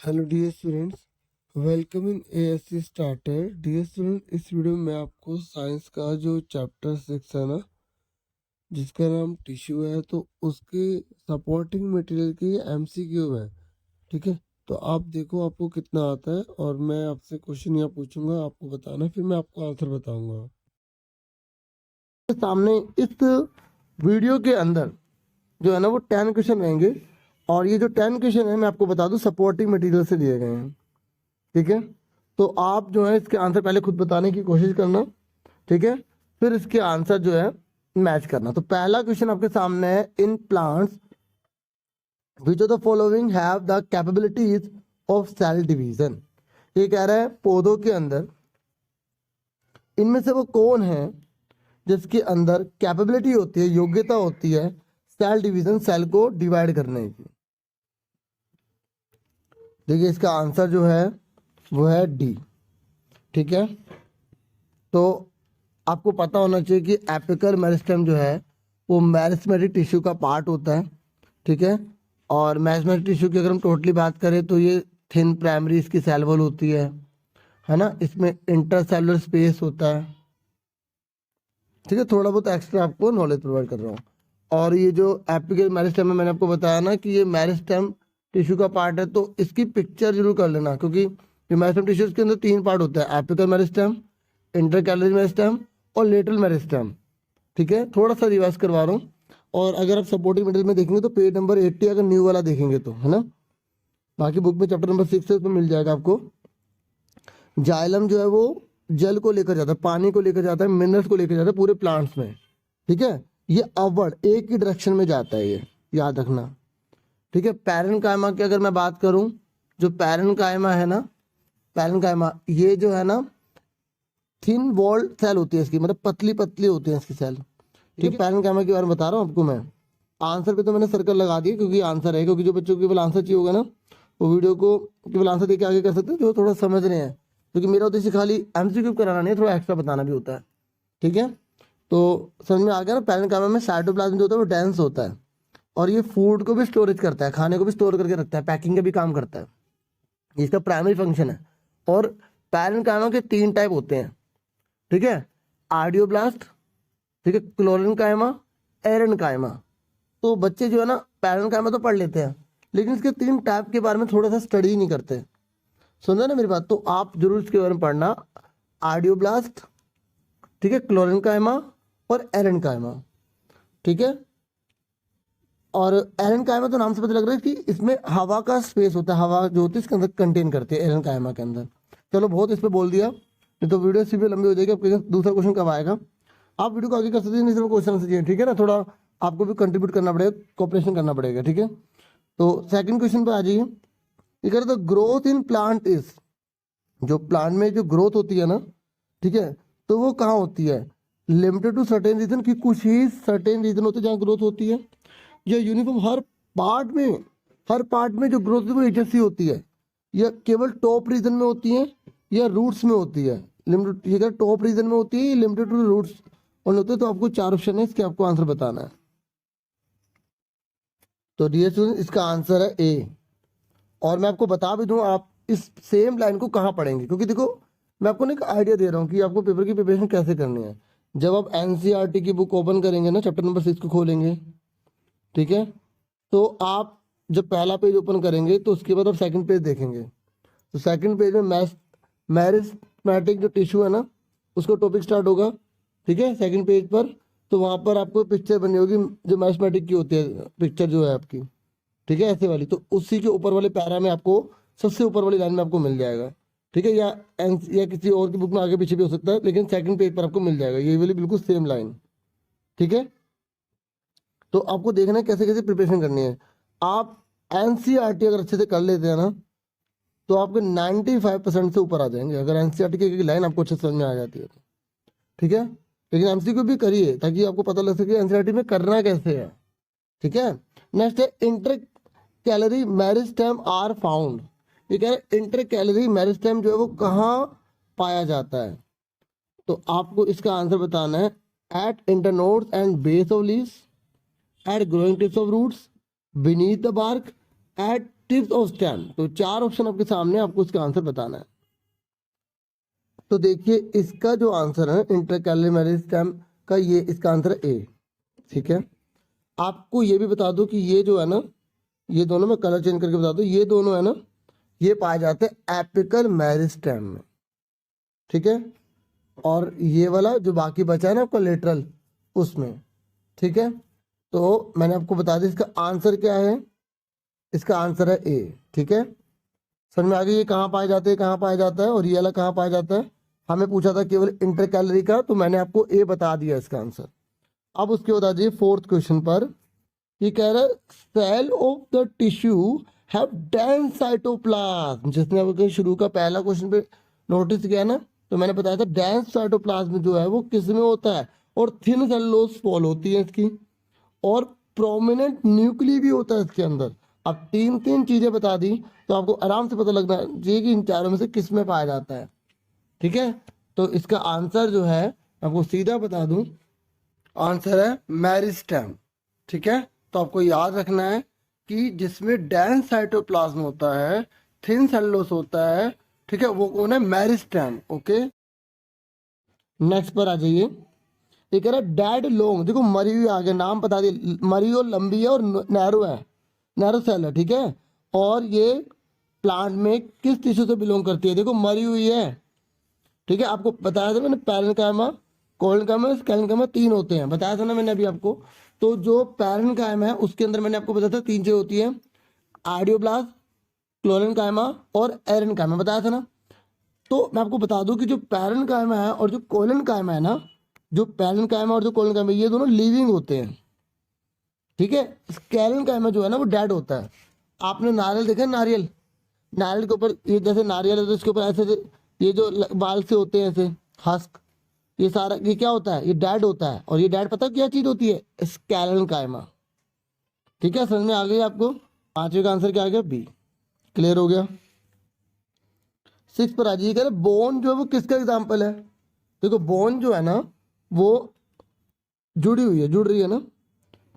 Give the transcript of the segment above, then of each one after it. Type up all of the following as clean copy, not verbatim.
Hello dear students, welcome in ASC starter. Dear student, इस video में आपको science का जो चैप्टर 6 है ना, जिसका नाम टिश्यू है, तो उसके सपोर्टिंग मटेरियल के एमसीक्यू है। ठीक है, तो आप देखो आपको कितना आता है और मैं आपसे क्वेश्चन यहाँ पूछूंगा, आपको बताना, फिर मैं आपको आंसर बताऊंगा। सामने इस वीडियो के अंदर जो है ना वो 10 क्वेश्चन रहेंगे और ये जो 10 क्वेश्चन है मैं आपको बता दूं सपोर्टिंग मटेरियल से दिए गए हैं। ठीक है, तो आप जो है इसके आंसर पहले खुद बताने की कोशिश करना। ठीक है, फिर इसके आंसर जो है मैच करना। तो पहला क्वेश्चन आपके सामने है, in plants which of the following have the capabilities of cell division. ये कह रहा है पौधों के अंदर इनमें से वो कौन है जिसके अंदर कैपेबिलिटी होती है, योग्यता होती है सेल डिवीजन, सेल को डिवाइड करने की। देखिए इसका आंसर जो है वो है डी। ठीक है, तो आपको पता होना चाहिए कि एपिकल मेरिस्टेम जो है वो मेरिस्टेमेटिक टिश्यू का पार्ट होता है। ठीक है, और मेरिस्टेमेटिक टिश्यू की अगर हम टोटली बात करें तो ये थिन प्राइमरी इसकी सेल वॉल होती है ना, इसमें इंटरसेलुलर स्पेस होता है। ठीक है, थोड़ा बहुत एक्स्ट्रा आपको नॉलेज प्रोवाइड कर रहा हूँ। और ये जो एपिकल मेरिस्टेम है, मैंने आपको बताया ना कि ये मेरिस्टेम टिश्यू का पार्ट है, तो इसकी पिक्चर जरूर कर लेना, क्योंकि ये मेरिस्टेम टिश्यू के अंदर 3 पार्ट होता है, एपिकल मेरिस्टेम, इंटरकैलरी मेरिस्टेम और लेटरल मेरिस्टेम। ठीक है, थोड़ा सा रिवाइज करवा रहा हूँ। और अगर आप सपोर्टिंग मटेरियल में देखेंगे तो पेज नंबर 80 अगर न्यू वाला देखेंगे तो, है ना, बाकी बुक में चैप्टर नंबर 6 है, उसमें मिल जाएगा आपको। जाइलम जो है वो जल को लेकर जाता है, पानी को लेकर जाता है, मिनरल्स को लेकर जाता है पूरे प्लांट्स में। ठीक है, ये अपवर्ड एक ही डायरेक्शन में जाता है, ये याद रखना। ठीक है, पैरेन्काइमा की अगर मैं बात करूं, जो पैरेन्काइमा है ना, पैरेन्काइमा ये जो है ना थिन वॉल्ड सेल होती है इसकी, मतलब पतली पतली होती है इसकी सेल। ठीक है, पैरेन्काइमा के बारे में बता रहा हूँ आपको मैं। आंसर पे तो मैंने सर्कल लगा दिया क्योंकि आंसर है, क्योंकि जो बच्चों को केवल आंसर चाहिए होगा ना वो वीडियो को केवल आंसर देके आगे कर सकते हैं, जो थोड़ा समझ रहे हैं, क्योंकि मेरा उद्देश्य खाली एमसीक्यू कराना नहीं है, थोड़ा एक्स्ट्रा बताना भी होता है। ठीक है, तो समझ में आ गया ना। पैरेन्काइमा में साइटोप्लाज्म जो होता है वो डेंस होता है और ये फूड को भी स्टोरेज करता है, खाने को भी स्टोर करके रखता है, पैकिंग का भी काम करता है, इसका प्राइमरी फंक्शन है। और पैरेन्काइमा के 3 टाइप होते हैं। ठीक है, आर्डियोब्लास्ट, ठीक है, क्लोरेन्काइमा, एरेन्काइमा। तो बच्चे जो है ना पैरेन्काइमा तो पढ़ लेते हैं, लेकिन इसके 3 टाइप के बारे में थोड़ा सा स्टडी नहीं करते। सुन रहे ना मेरी बात, तो आप जरूर इसके बारे में पढ़ना। आर्डियोब्लास्ट, ठीक है, क्लोरेन्काइमा और एरेन्काइमा। ठीक है, और एरेन्काइमा तो नाम से पता लग रहा है कि इसमें हवा का स्पेस होता है, हवा जो होती है इसके अंदर कंटेन करते हैं एरेन्काइमा के अंदर। चलो बहुत इस पर बोल दिया, नहीं तो वीडियो सीधे लंबी हो जाएगी। आपके दूसरा क्वेश्चन कब आएगा, आप वीडियो को आगे कर सकते हैं, नहीं सिर्फ क्वेश्चन चाहिए। ठीक है ना, थोड़ा आपको भी कंट्रीब्यूट करना पड़ेगा, कोऑपरेशन करना पड़ेगा। ठीक है, तो सेकंड क्वेश्चन पे आ जाइए। ये कह रहे तो ग्रोथ इन प्लांट इज, जो प्लांट में जो ग्रोथ होती है ना, ठीक है, तो वो कहाँ होती है, लिमिटेड टू सर्टेन रीजन, की कुछ ही सर्टेन रीजन होते हैं जहाँ ग्रोथ होती है, या यूनिफॉर्म हर पार्ट में, हर पार्ट में जो ग्रोथ है वो एक जैसी होती है, या केवल टॉप रीजन में होती है, या रूट्स में होती है। लिमिटेड, ये टॉप रीजन में होती है, लिमिटेड टू रूट्स और होते हैं। तो आपको 4 ऑप्शन है, इसके आपको आंसर बताना है। तो डियर स्टूडेंट, इसका आंसर है ए। और मैं आपको बता भी दूं आप इस सेम लाइन को कहाँ पढ़ेंगे, क्योंकि देखो मैं आपको ना एक आइडिया दे रहा हूँ कि आपको पेपर की प्रिपरेशन कैसे करनी है। जब आप एनसीईआरटी की बुक ओपन करेंगे ना, चैप्टर नंबर 6 को खोलेंगे, ठीक है, तो आप जब पहला पेज ओपन करेंगे तो उसके बाद आप सेकंड पेज देखेंगे। तो सेकंड पेज में मेरिस्टेमेटिक जो टिश्यू है ना उसको टॉपिक स्टार्ट होगा। ठीक है, सेकंड पेज पर, तो वहां पर आपको पिक्चर बनी होगी जो मेरिस्टेमेटिक की होती है, पिक्चर जो है आपकी, ठीक है, ऐसे वाली। तो उसी के ऊपर वाले पैरा में आपको सबसे ऊपर वाली लाइन में आपको मिल जाएगा। ठीक है, या किसी और की बुक में आगे पीछे भी हो सकता है, लेकिन सेकंड पेज पर आपको मिल जाएगा ये वाली बिल्कुल सेम लाइन। ठीक है, तो आपको देखना है कैसे कैसे प्रिपरेशन करनी है। आप एनसीईआरटी अगर अच्छे से कर लेते हैं ना तो आपके 95% से ऊपर आ जाएंगे, अगर एनसीईआरटी की एक लाइन आपको अच्छे समझ में आ जाती है तो। ठीक है, लेकिन एमसीक्यू भी करिए ताकि आपको पता लग सके एनसीईआरटी में करना कैसे है। ठीक है, नेक्स्ट है intercalary meristem are found. ये कह रहे इंटर कैलरी मेरिस्टेम जो है वो कहाँ पाया जाता है, तो आपको इसका आंसर बताना है। At internodes and base of leaves, at growing tips of roots, beneath the bark, at tips of stem. तो 4 ऑप्शन आपके सामने, आपको इसका आंसर बताना है। तो देखिए इसका जो आंसर है इंटरकैलरी मेरिस्टेम का, ये इसका आंसर है ए। ठीक है, आपको ये भी बता दो कि ये जो है ना, ये दोनों में कलर चेंज करके बता दो, ये दोनों है ना, ये पाए जाते हैं एपिकल मेरिस्टेम में। ठीक है, और ये वाला जो बाकी बचा है ना आपका लेटरल, उसमें। ठीक है, तो मैंने आपको बता दिया इसका आंसर क्या है, इसका आंसर है ए। ठीक है, समझ में आ गई ये कहाँ पाए जाते हैं, कहाँ पाया जाता है, और ये वाला कहाँ पाया जाता है। हमें पूछा था केवल इंटरकैलरी का, तो मैंने आपको ए बता दिया इसका आंसर। अब उसके बाद आ जाइए 4th क्वेश्चन पर। ये कह रहा है cell of the tissue have dense cytoplasm. जिसने आपके शुरू का पहला क्वेश्चन पे नोटिस किया ना, तो मैंने बताया था डेंस साइटोप्लाज्म जो है वो किस में होता है, और थिन सेलुलोज वॉल होती है इसकी, और प्रोमिनेंट न्यूक्लियस भी होता है इसके अंदर। अब 3 चीजें बता दी, तो आपको आराम से पता लगना चाहिए कि इन चारों में से किस में पाया जाता है। ठीक है, तो इसका आंसर जो है आपको सीधा बता दूं, आंसर है मेरिस्टेम। ठीक है, तो आपको याद रखना है कि जिसमें डेंस साइटोप्लाज्म होता है, थिन सेलुलोज होता है, ठीक है, वो कौन है, मेरिस्टेम। ओके, नेक्स्ट पर आ जाइए। ये कह रहा है डेड लॉन्ग, देखो मरी हुई आ गया, नाम बता दिए, मरी और लंबी है और नैरो है, नैरो सेल है। ठीक है, और ये प्लांट में किस टिश्यू से बिलोंग करती है, देखो मरी हुई है। ठीक है, आपको बताया था मैंने, पैरेन्काइमा, कोलेनकाइमा, स्केलेनकाइमा 3 होते हैं, बताया था ना मैंने अभी आपको। तो जो पैरेन्काइमा है उसके अंदर मैंने आपको बताया था 3 चीजें होती है, आइडियोब्लास्ट, क्लोरेनकाइमा और एरेनकाइमा, बताया था ना। तो मैं आपको बता दूं कि जो पैरेन्काइमा है और जो कोलेनकाइमा है ना, जो पैरेन्काइमा और जो कोलेनकाइमा, ये दोनों लिविंग होते हैं। ठीक है, स्केलेनकाइमा जो है ना वो डेड होता है। आपने नारियल देखा है, नारियल, नारियल के ऊपर ये जैसे नारियल है तो इसके ऊपर ऐसे ये जो बाल से होते हैं ऐसे हस्क, ये सारा ये क्या होता है, ये डेड होता है। और ये डेड पता क्या चीज होती है, स्केलेनकाइमा। ठीक है, समझ में आ गई आपको। 5वें का आंसर क्या आ गया, बी। क्लियर हो गया। 6 पर आ जाइए, बोन जो है वो किसका एग्जाम्पल है। देखो बोन जो है ना वो जुड़ी हुई है, जुड़ रही है ना।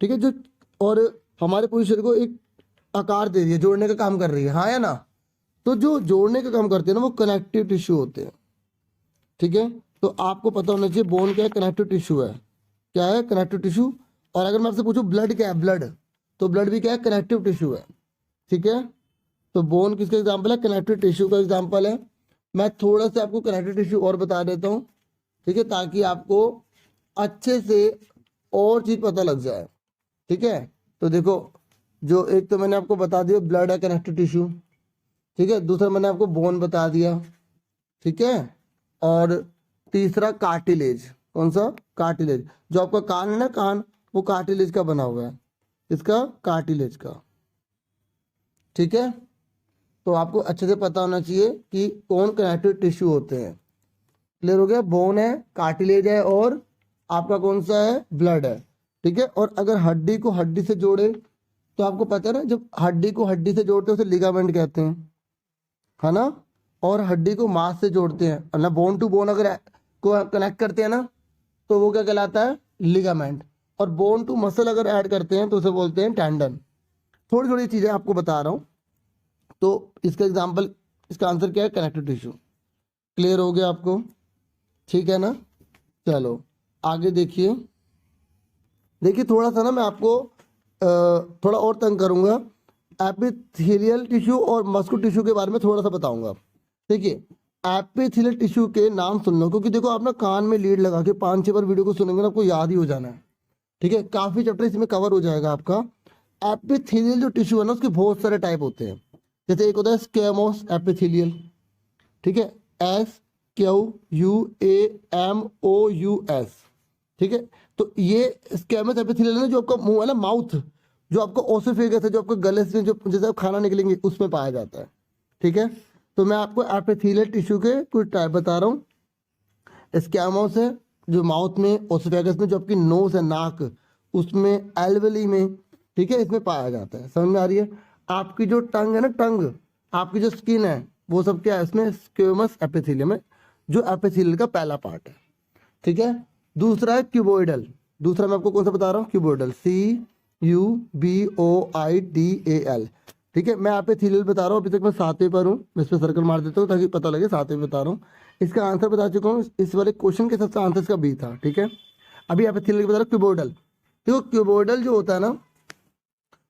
ठीक है, जो और हमारे पूरे शरीर को एक आकार दे रही है, जोड़ने का काम कर रही है, हाँ या ना। तो जो जोड़ने का काम करते हैं ना वो कनेक्टिव टिश्यू होते हैं। ठीक है, तो आपको पता होना चाहिए बोन क्या है, कनेक्टिव टिश्यू है। क्या है, कनेक्टिव टिश्यू। और अगर मैं आपसे पूछूं ब्लड क्या है, ब्लड, तो ब्लड भी क्या है, कनेक्टिव टिश्यू है। ठीक है, तो बोन किसका एग्जाम्पल है, कनेक्टिव टिश्यू का एग्जाम्पल है। मैं थोड़ा सा आपको कनेक्टिव टिश्यू और बता देता हूँ, ठीक है, ताकि आपको अच्छे से और चीज पता लग जाए। ठीक है, तो देखो जो एक तो मैंने आपको बता दिया ब्लड है कनेक्टिव टिश्यू। ठीक है, दूसरा मैंने आपको बोन बता दिया। ठीक है, और तीसरा कार्टिलेज, कौन सा, कार्टिलेज। जो आपका कान है ना, कान, वो कार्टिलेज का बना हुआ है, इसका कार्टिलेज का। ठीक है, तो आपको अच्छे से पता होना चाहिए कि कौन कनेक्टिव टिश्यू होते हैं। क्लियर हो गया, बोन है, कार्टिलेज है, और आपका कौन सा है, ब्लड है। ठीक है, और अगर हड्डी को हड्डी से जोड़े तो आपको पता है ना, जब हड्डी को हड्डी से जोड़ते हैं उसे लिगामेंट कहते हैं, है ना। और हड्डी को मांस से जोड़ते हैं ना, बोन टू बोन अगर को कनेक्ट करते हैं ना, तो वो क्या कहलाता है, लिगामेंट। और बोन टू मसल अगर ऐड करते हैं तो उसे बोलते हैं टेंडन। थोड़ी थोड़ी चीजें आपको बता रहा हूँ। तो इसका एग्जाम्पल, इसका आंसर क्या है, कनेक्टिव टिश्यू। क्लियर हो गया आपको, ठीक है ना। चलो आगे देखिए। देखिए थोड़ा सा ना मैं आपको थोड़ा और तंग करूंगा, एपिथेलियल टिश्यू और मस्कुलर टिश्यू के बारे में थोड़ा सा बताऊंगा। देखिए एपिथेलियल टिश्यू के नाम सुन लो, क्योंकि देखो आप ना कान में लीड लगा के 5-6 बार वीडियो को सुनेंगे ना, आपको याद ही हो जाना है। ठीक है, काफी चैप्टर इसमें कवर हो जाएगा आपका। एपिथेलियल जो टिश्यू है ना उसके बहुत सारे टाइप होते हैं। जैसे एक होता है स्क्वेमोस एपिथेलियल, ठीक है, SQUAMOUS। ठीक है, तो ये स्क्वेमोस एपिथेलियल है ना, जो आपका मुंह है ना, माउथ, जो आपका ओसोफेगस है, जो आपका गले से जो जैसे आप खाना निकलेंगे उसमें पाया जाता है। ठीक है, तो मैं आपको एपिथेलियल टिश्यू के कुछ टाइप बता रहा हूँ। स्क्वेमोस है जो माउथ में, ओसोफेगस में जो आपकी नोज है, नाक, उसमें, एल्वेली में, ठीक है, इसमें पाया जाता है। समझ में आ रही है। आपकी जो टंग है ना, टंग, आपकी जो स्किन है, वो सब क्या है, इसमें स्क्वेमस एपिथेलियम है, जो एपिथेलियल का पहला पार्ट है। ठीक है, दूसरा है क्यूबोइडल। दूसरा मैं आपको कौन सा बता रहा हूँ, क्यूबोइडल, CUBOIDAL। ठीक है, मैं यहाँ पे थीलियल बता रहा हूँ, अभी तक मैं 7वें पर हूँ, मैं इस पर सर्कल मार देता हूँ ताकि पता लगे 7वें बता रहा हूँ। इसका आंसर बता चुका हूँ, इस वाले क्वेश्चन के सबसे आंसर इसका बी था। ठीक है, अभी यहाँ पे थीलियल बता रहा हूँ क्यूबोइडल। देखो क्यूबोइडल जो होता है ना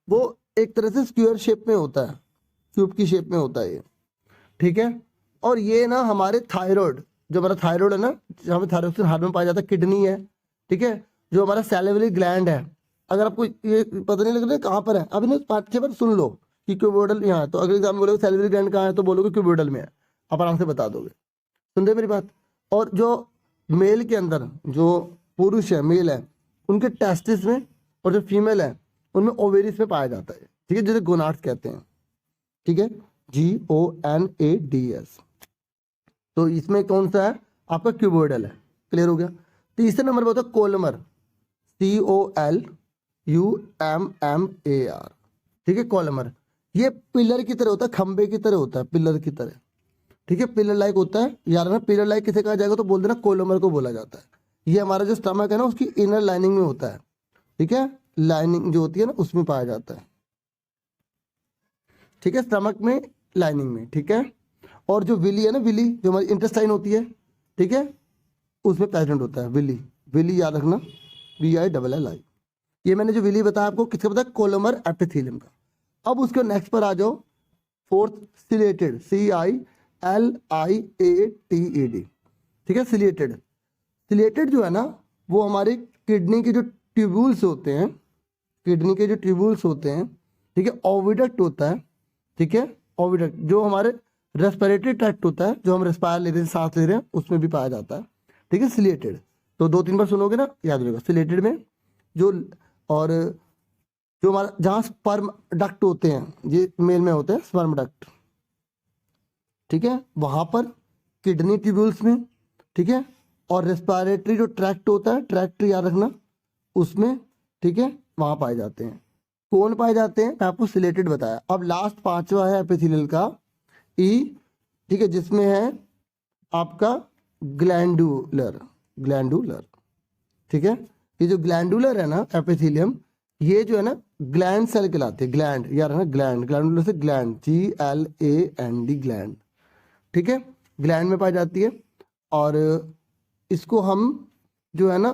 वो एक तरह से स्क्वायर शेप में होता है, क्यूब की शेप में होता है ये। ठीक है, और ये ना हमारे थायराइड, जो हमारा थायराइड है ना, जहाँ पे थायरोक्सिन हार्मोन पाया जाता है, किडनी है, ठीक है, जो हमारा सैलिवरी ग्लैंड है। अगर आपको ये पता नहीं लग रहा है कहाँ पर है, अभी ना 5-6 बार सुन लो कि क्यूबोइडल यहाँ है, तो अगर एग्जाम में बोलोगे सैलिवरी ग्लैंड कहाँ है तो बोलोगे क्यूबोइडल में है, आप आराम से बता दोगे। सुन रहे मेरी बात। और जो मेल के अंदर जो पुरुष है, मेल है, उनके टेस्टिस में, और जो फीमेल है उनमें ओवेरिस में पाया जाता है। ठीक है, जिसे गोनाड्स कहते हैं। ठीक है, GONADS। तो इसमें कौन सा है आपका क्यूबोइडल है। क्लियर हो गया। तीसरे नंबर पर होता है कोलमर, COLUMMAR। ठीक है, कोलमर ये पिलर की तरह होता है, खंबे की तरह होता है, पिलर की तरह। ठीक है, पिलर लाइक होता है यार ना। पिलर लाइक किसे कहा जाएगा तो बोल देना कोलमर को बोला जाता है। ये हमारा जो स्टमक है ना उसकी इनर लाइनिंग में होता है। ठीक है, लाइनिंग जो होती है ना उसमें पाया जाता है। ठीक है, स्टमक में, लाइनिंग में। ठीक है, और जो विली है ना, विली जो हमारी इंटेस्टाइन होती है, ठीक है, उसमें प्रेजेंट होता है विली। विली याद रखना, VILLI। ये मैंने जो विली बताया आपको किसका बताया, कोलोमर एपिथेलियम का। अब उसके नेक्स्ट पर आ जाओ, फोर्थ सिलेटेड, CILIATED। ठीक है, सिलेटेड। सिलेटेड जो है ना वो हमारे किडनी के जो ट्यूब्यूल्स होते हैं, किडनी के जो ट्यूब्यूल्स होते हैं, ठीक है, ओविडक्ट होता है। ठीक है, ओविडक्ट जो हमारे रेस्पिरेटरी ट्रैक्ट होता है, जो हम रेस्पायर ले रहे हैं, सांस ले रहे हैं, उसमें भी पाया जाता है। ठीक है, सिलेटेड। तो 2-3 बार सुनोगे ना याद रहेगा। सिलेटेड में जो, और जो हमारा जहाँ स्पर्म डक्ट होते हैं, ये मेल में होते हैं स्पर्म डक्ट। ठीक है, वहां पर किडनी ट्यूब्यूल्स में, ठीक है, और रेस्पिरेटरी जो ट्रैक्ट होता है, ट्रैक्ट याद रखना, उसमें। ठीक है, वहां पाए जाते हैं। कौन पाए जाते हैं, मैं आपको सिलेटेड बताया। अब लास्ट 5वां है एपिथेलियल का, E। ठीक है, जिसमें है आपका ग्लैंडुलर। ग्लैंडुलर, ठीक है, ये जो ग्लैंडुलर है ना एपिथेलियम, ये जो है ना ग्लैंड सेल कहलाते हैं। ग्लैंड यार है ना, ग्लैंड, ग्लैंडुलर से ग्लैंड, GLAND, ग्लैंड। ठीक है, ग्लैंड में पाई जाती है। और इसको हम जो है ना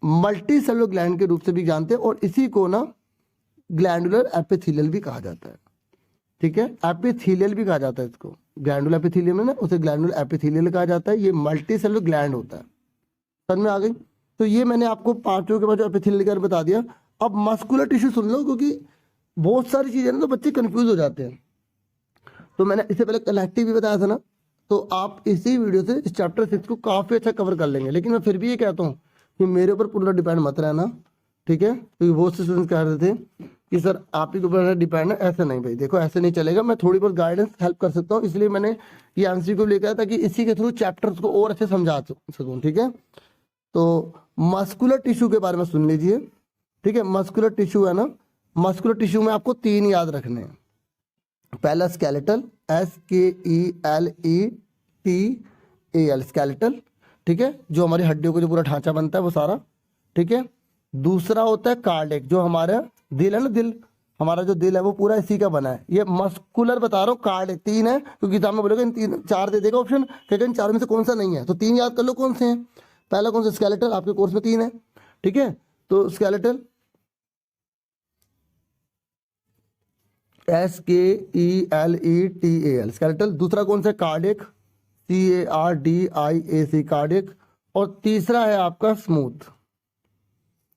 मल्टी सेलुलर ग्लैंड के रूप से भी जानते हैं, और इसी को ना ग्लैंडुलर एपिथेलियल भी कहा जाता है। ठीक है, एपिथेलियल भी कहा जाता है इसको। ग्लैंडुलर एपिथेलियम है ना, उसे ग्लैंडुलर एपिथेलियल कहा जाता है। ये मल्टी सेलुलर ग्लैंड होता है। समझ में आ गई। तो ये मैंने आपको 5 के बाद जो एपिथेलियल का बता दिया। अब मस्कुलर टिश्यू सुन लो, क्योंकि बहुत सारी चीजें ना तो बच्चे कंफ्यूज हो जाते हैं। तो मैंने इससे पहले कलेक्टिव भी बताया था ना, तो आप इसी वीडियो से इस चैप्टर 6 को काफी अच्छा कवर कर लेंगे। लेकिन मैं फिर भी ये कहता हूँ कि मेरे ऊपर पूरा डिपेंड मत रहना। ठीक है, क्योंकि बहुत से स्टूडेंट्स कह रहे थे कि सर आप ही के ऊपर डिपेंड है। ऐसे नहीं भाई, देखो ऐसे नहीं चलेगा। मैं थोड़ी बहुत गाइडेंस हेल्प कर सकता हूँ, इसलिए मैंने ये आंसर को लेकर ताकि इसी के थ्रू चैप्टर्स को और अच्छे समझा सकूँ। ठीक है, तो मस्कुलर टिश्यू के बारे में सुन लीजिए। ठीक है, मस्कुलर टिश्यू है ना, मस्कुलर टिश्यू में आपको 3 याद रखने हैं। पहला स्केलेटल, SKELETAL, स्केलेटल। ठीक है, जो हमारी हड्डियों का जो पूरा ढांचा बनता है वो सारा। ठीक है, दूसरा होता है कार्डियक, जो हमारा दिल है ना, दिल, हमारा जो दिल है वो पूरा इसी का बना है। ये मस्कुलर बता रहा हूँ, कार्डियक 3 है, क्योंकि एग्जाम में बोलेगा इन 4 दे देगा ऑप्शन, क्योंकि इन 4 में से कौन सा नहीं है, तो 3 याद कर लो कौन से हैं। पहला कौन सा, स्केलेटल, आपके कोर्स में 3 है। ठीक है, तो स्केलेटल SKELETAL, स्केलेटल। दूसरा कौन सा, कार्डियक, CARDIAC, कार्डियक। और तीसरा है आपका स्मूथ।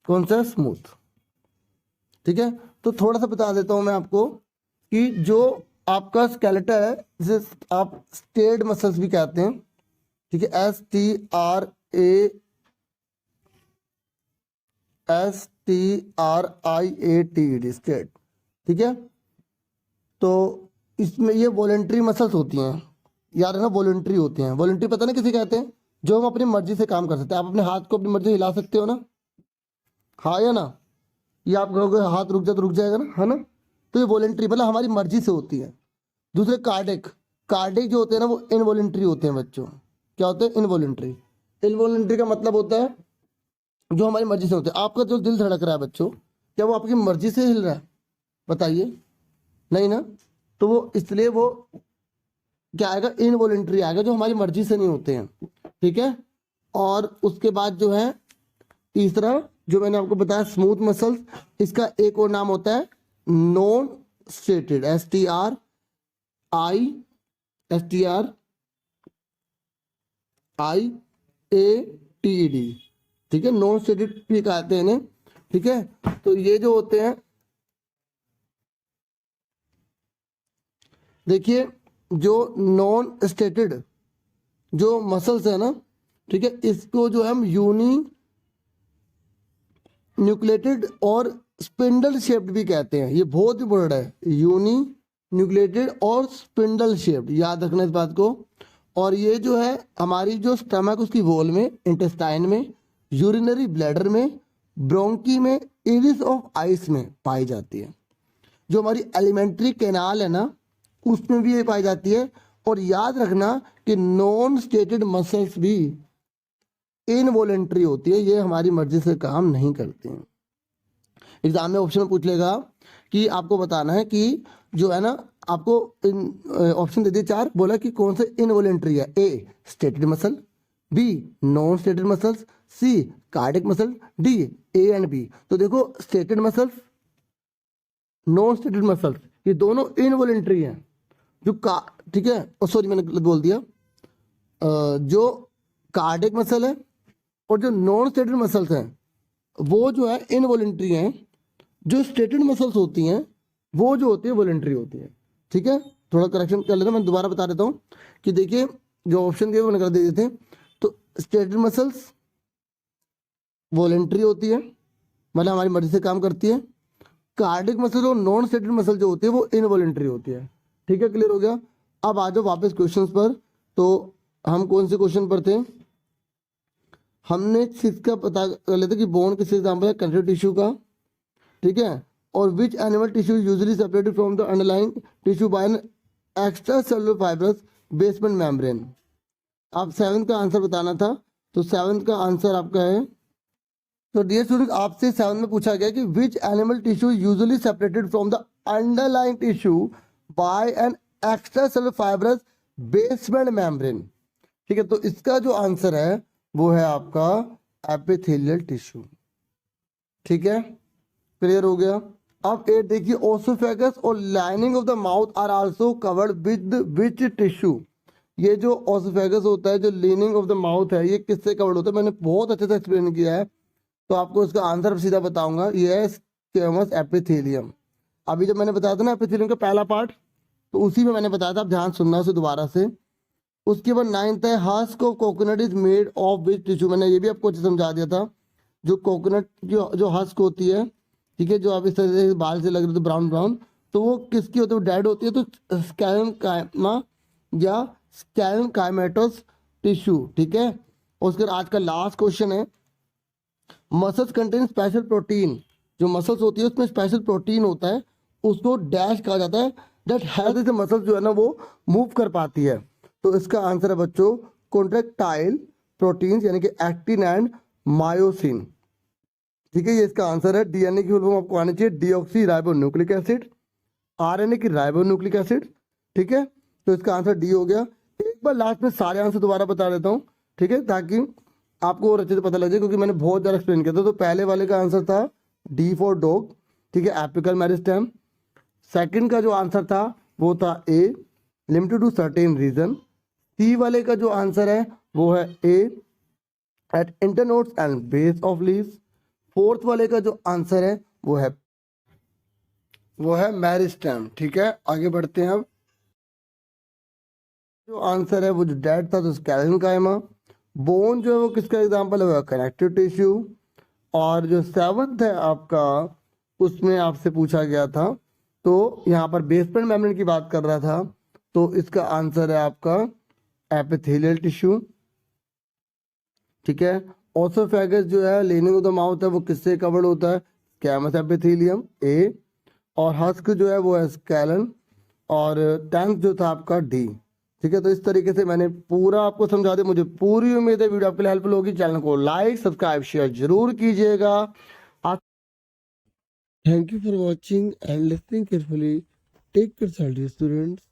कौन सा, स्मूथ। ठीक है, तो थोड़ा सा बता देता हूं मैं आपको कि जो आपका स्केलेटल है, जिसे आप स्टेड मसल्स भी कहते हैं। ठीक है, STRAIATED, स्टेड। ठीक है, तो इसमें ये वॉलेंट्री मसल्स होती हैं यार है ना, वॉलेंट्री होती हैं। वॉलेंट्री पता ना किसे कहते हैं, जो हम अपनी मर्जी से काम कर सकते हैं। आप अपने हाथ को अपनी मर्जी से हिला सकते हो ना, हाँ या ना। ये आप कहोगे हाथ रुक जा तो रुक जाएगा ना, है ना। तो ये वॉलेंट्री मतलब हमारी मर्जी से होती है। दूसरे कार्डिक, कार्डिक जो होते हैं ना वो इनवॉलेंट्री होते हैं बच्चों। क्या होते हैं, इनवॉलेंट्री। इनवॉलेंट्री का मतलब होता है जो हमारी मर्जी से होते हैं। आपका जो दिल धड़क रहा है बच्चों, क्या वो आपकी मर्जी से हिल रहा है, बताइए। नहीं ना, तो वो इसलिए वो क्या आएगा, इनवॉलेंट्री आएगा, जो हमारी मर्जी से नहीं होते हैं, ठीक है। और उसके बाद जो है तीसरा जो मैंने आपको बताया स्मूथ मसल्स, इसका एक और नाम होता है नॉन स्टेटेड, STRIATED, ठीक है, नॉन स्टेटेड भी कहते हैं इन्हें, ठीक है। तो ये जो होते हैं, देखिए जो नॉन स्टेटेड जो मसल्स है ना, ठीक है, इसको जो हम यूनी न्यूक्लिएटेड और स्पिंडल शेप्ड भी कहते हैं। ये बहुत ही वर्ड है, यूनी न्यूक्लिएटेड और स्पिंडल शेप्ड, याद रखना इस बात को। और ये जो है हमारी जो स्टमक उसकी वॉल में, इंटेस्टाइन में, यूरिनरी ब्लैडर में, ब्रोंकी में, इरिस ऑफ आइस में पाई जाती है। जो हमारी एलिमेंट्री कैनाल है ना, उसमें भी ये पाई जाती है। और याद रखना कि नॉन स्टेटेड मसल्स भी इनवॉलेंट्री होती है, ये हमारी मर्जी से काम नहीं करते हैं। एग्जाम में ऑप्शन में पूछ लेगा कि आपको बताना है कि जो है ना, आपको ऑप्शन दे दिए 4, बोला कि कौन से इनवॉलेंट्री है, A striated muscle, B non striated muscles, C cardiac muscle, D A and B. तो देखो striated muscles, non striated muscles, ये दोनों इनवॉलेंट्री हैं। जो ठीक है, सॉरी मैंने गलत बोल दिया, जो कार्डियक मसल है और जो नॉन स्टेटेड मसल्स हैं वो जो है इनवॉलेंट्री हैं। जो स्टेटेड मसल्स होती हैं वो जो होती है वॉलेंट्री होती है, ठीक है। थोड़ा करेक्शन कर लेना, मैं दोबारा बता देता हूँ कि देखिए जो ऑप्शन दिए वो निकाल दे देते हैं। तो स्टेटेड मसल्स वॉलेंट्री होती है, मतलब हमारी मर्जी से काम करती है। कार्डियक मसल और नॉन स्टेटेड मसल जो होती है वो इनवॉलेंट्री होती है, ठीक है। क्लियर हो गया। अब आ जाओ वापस क्वेश्चंस पर। तो हम कौन से क्वेश्चन पर थे, हमने किसका पता कर लेते कि बोन किस एग्जाम्पल है, कंट्रोल टिश्यू का, ठीक है। और which animal tissue usually separated from the underlying tissue bye an extra cellular fibrous basement membrane. आप 7th का आंसर बताना था, तो 7th का आंसर आपका है, तो डियर स्टूडेंट आपसे 7 में पूछा गया कि which animal tissue usually separated from the underlying tissue bye an extra cellular fibrous basement membrane, ठीक है। तो इसका जो आंसर है वो है आपका एपिथेलियल टिश्यू, ठीक है। क्लियर हो गया। अब 8 देखिए, ओसोफेगस और lining of the mouth are also covered with which tissue. ये जो ओसोफेगस होता है, जो लाइनिंग ऑफ द माउथ है, ये किससे कवर्ड होता है, मैंने बहुत अच्छे से एक्सप्लेन किया है, तो आपको इसका आंसर सीधा बताऊंगा, ये है स्क्वेमस एपिथेलियम। अभी जब मैंने बताया था ना एपिथेलियम का पहला पार्ट, तो उसी में मैंने बताया था, आप ध्यान सुनना उसे दोबारा से। उसके बाद 9th है husk of coconut is made of which tissue. मैंने ये भी आपको अच्छे समझा दिया था, जो कोकोनट जो हस्क होती है, ठीक है, जो आप इस तरह से बाल से लग रहे थे ब्राउन ब्राउन, तो वो किसकी होती है, वो डेड होती है। तो स्कैलेंकाइमा या स्कैलेंकाइमेटोस टिश्यू, ठीक है। और उसके आज का लास्ट क्वेश्चन है, मसल्स कंटेन स्पेशल प्रोटीन। जो मसल्स होती है उसमें स्पेशल प्रोटीन होता है, उसको डैश कहा जाता है, दैट हेल्प से मसल्स जो है ना वो मूव कर पाती है। तो इसका आंसर है बच्चों कॉन्ट्रैक्टाइल प्रोटीन्स, यानी कि एक्टिन एंड मायोसिन, ठीक है। ये इसका आंसर है। डीएनए की फुल फॉर्म आपको आनी चाहिए deoxy ribo nucleic acid, RNA की राइबो न्यूक्लिक एसिड, ठीक है। तो इसका आंसर डी हो गया। एक बार लास्ट में सारे आंसर दोबारा बता देता हूँ, ठीक है, ताकि आपको और अच्छे से पता लग जाए, क्योंकि मैंने बहुत ज़्यादा एक्सप्लेन किया था। तो पहले वाले का आंसर था डी फॉर डॉग, ठीक है, एपिकल मेरिस्टेम। सेकंड का जो आंसर था वो था A, limited to certain region. C वाले का जो आंसर है वो है A, at internodes and base of leaves. Fourth वाले का जो आंसर है वो है मेरिस्टेम, ठीक है। आगे बढ़ते हैं। अब जो आंसर है वो जो डेड था तो स्कैलेंकाइमा। बोन जो है वो किसका एग्जांपल है, वो कनेक्टिव टिश्यू। और जो 7th है आपका, उसमें आपसे पूछा गया था, तो यहाँ पर बेसमेंट मेम्ब्रेन की बात कर रहा था, तो इसका आंसर है आपका एपिथेलियल टिश्यू, ठीक है। ओसोफेगस जो है लाइनिंग ऑफ द माउथ है, वो किससे कवर्ड होता है, स्क्वैमस एपिथेलियम ए। और हस्क जो है वो है स्कैलन। और 10th जो था आपका डी, ठीक है। तो इस तरीके से मैंने पूरा आपको समझा दिया। मुझे पूरी उम्मीद है वीडियो आपके लिए हेल्पफुल होगी। चैनल को लाइक सब्सक्राइब शेयर जरूर कीजिएगा। Thank you for watching and listening carefully. Take care students.